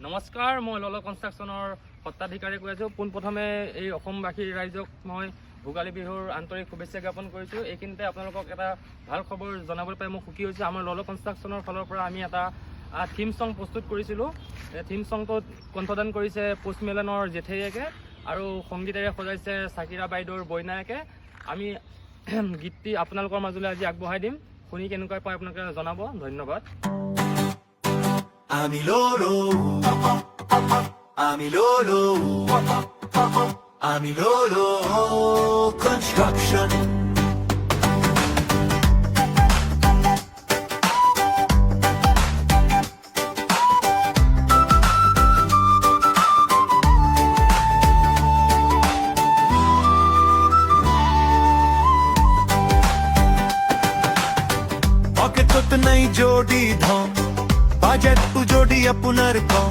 নমস্কাৰ, মই লল কনষ্ট্ৰাকশ্যনৰ সত্তাধিকাৰী কৈ আছোঁ। পোনপ্ৰথমে এই অসমবাসী ৰাইজক মই ভোগালী বিহুৰ আন্তৰিক শুভেচ্ছা জ্ঞাপন কৰিছোঁ। এইখিনিতে আপোনালোকক এটা ভাল খবৰ জনাবলৈ পাই মই সুখী হৈছোঁ। আমাৰ লল কনষ্ট্ৰাকশ্যনৰ ফালৰ পৰা আমি এটা থিম ছং প্ৰস্তুত কৰিছিলোঁ। থিম ছংটোত কণ্ঠদান কৰিছে পোষ্টমেলনৰ জেঠেৰীয়েকে আৰু সংগীতেৰে সজাইছে চাকিৰা বাইদেউৰ বইনায়েকে। আমি গীতটি আপোনালোকৰ মাজলৈ আজি আগবঢ়াই দিম। শুনি কেনেকুৱা পায় আপোনালোকে জনাব। ধন্যবাদ। আমি ললো, আমি ললো, আমি ললো construction. পকেটত নাই জোডি ধন, বাজেট উজোডি আপোনাৰ কম,